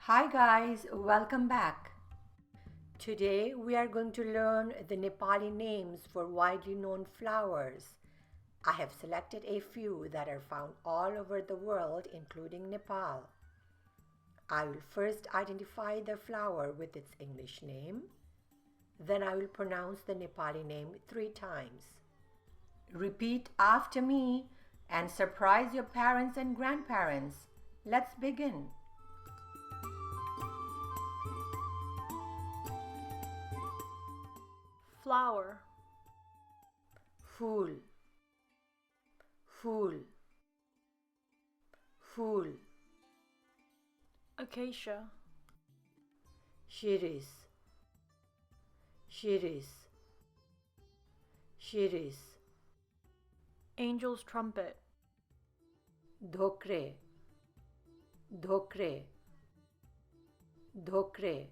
Hi guys, welcome back. Today we are going to learn the Nepali names for widely known flowers. I have selected a few that are found all over the world, including Nepal. I will first identify the flower with its English name. Then I will pronounce the Nepali name 3 times. Repeat after me and surprise your parents and grandparents. Let's begin. Flower, Fool, fool, fool. acacia, Shiris, shiris, shiris. angel's trumpet, Dhokre, dhokre, dhokre.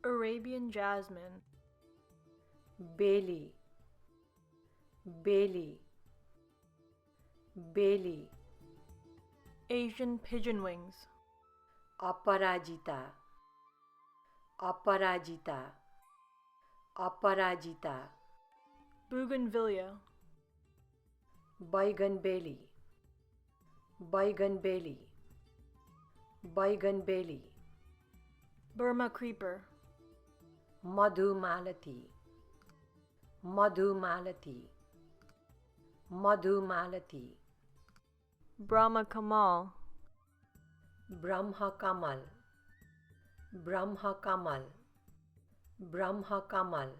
Arabian jasmine, Beli, beli, beli. Asian pigeonwings, Aparajita, aparajita, aparajita. bougainvillea, Baiganbeli, baiganbeli, baiganbeli. Burma creeper, Madhumalati, madhumalati, madhumalati. Brahma kamal, Brahma kamal, Brahma kamal, Brahma kamal.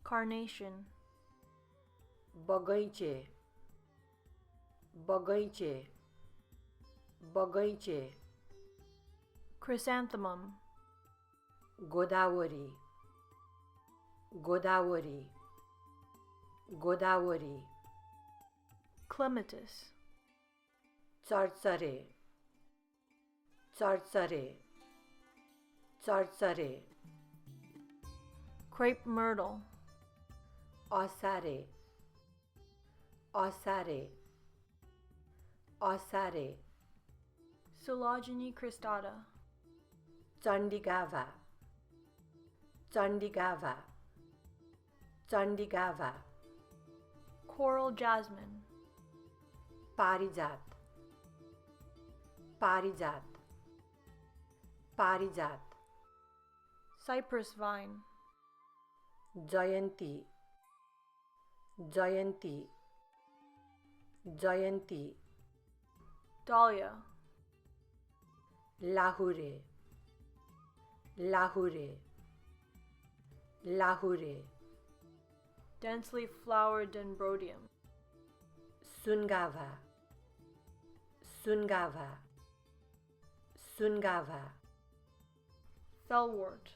carnation, Bagaiche, bagaiche, bagaiche. chrysanthemum, Godavari, Godavari, Godavari. clematis, Chartsare, chartsare, chartsare. crepe myrtle, Asare, asare, asare. Silogeny cristata, Chandigava, Chandigava, Chandigava. coral jasmine, Parijat, Parijat, Parijat. cypress vine, Jayanti, Jayanti, Jayanti. dahlia, Lahure, Lahure, Lahure. densely flowered dendrodium, Sungava, Sungava, Sungava. fellwort,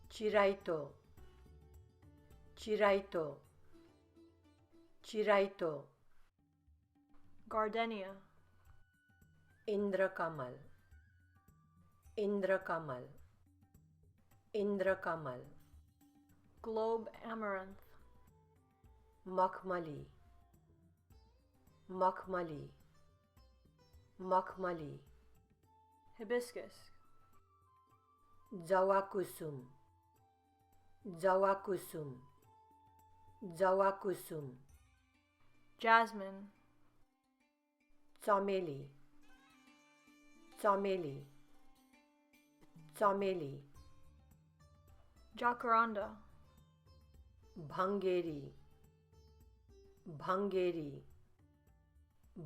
Chiraito, Chiraito, Chiraito. gardenia, Indra Kamal, Indra Kamal, Indra Kamal. globe amaranth, Makhmali, Makhmali, Makhmali. hibiscus, Jawakusum, Jawakusum, Jawakusum. jasmine, Chameli, Chameli, Chameli. jacaranda, Bhangeri, Bhangeri,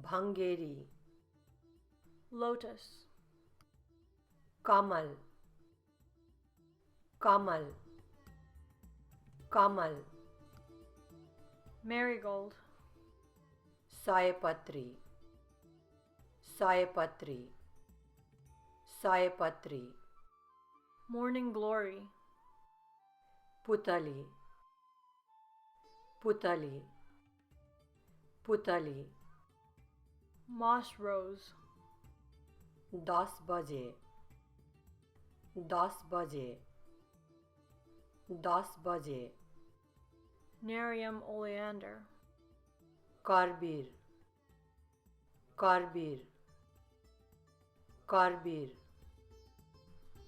Bhangeri. lotus, Kamal, Kamal, Kamal. marigold, Saipatri, Saipatri, Saipatri. morning glory, Putali, Putali, Putali. moss rose, 10 बजे, 10 बजे, 10 बजे. nerium, oleander, Karbir, Karbir, Korbir,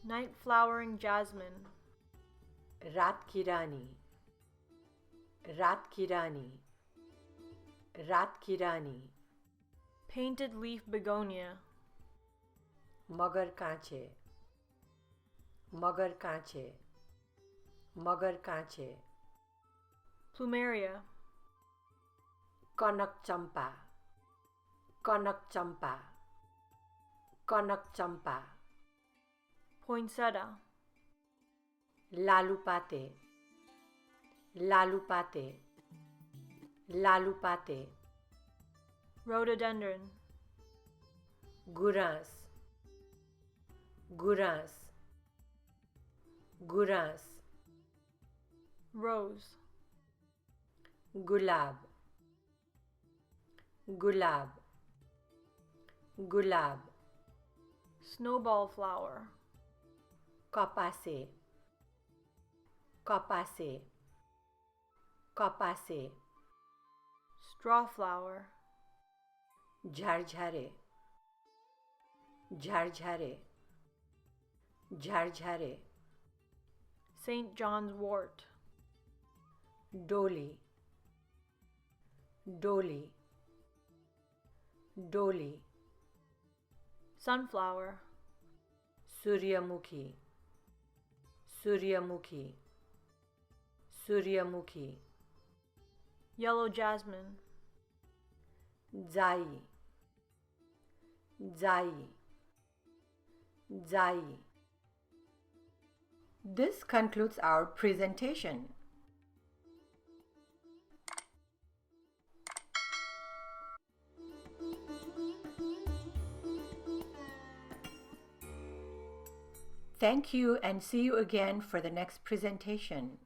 Night flowering jasmine. Raat ki Rani, Raat ki Rani, Raat ki Rani, Painted leaf begonia. Magar Kanche, Magar Kanche, Magar Kanche, Plumeria. Kanak Champa, Kanak Champa, Kanak Champa, Poinsettia. Lalupate, Lalupate, Lalupate, Rhododendron. Guras, Guras, Guras, Rose. Gulab, Gulab, Gulab, Snowball flower. Kapase, Kapase, Kapase, Strawflower. Jharjhare, Jharjhare, Jharjhare, St. John's wort. Doli, Doli, Doli, Sunflower. Suryamukhi, Suryamukhi, Suryamukhi, Yellow jasmine. Zai, Zai, Zai. This concludes our presentation. Thank you and see you again for the next presentation.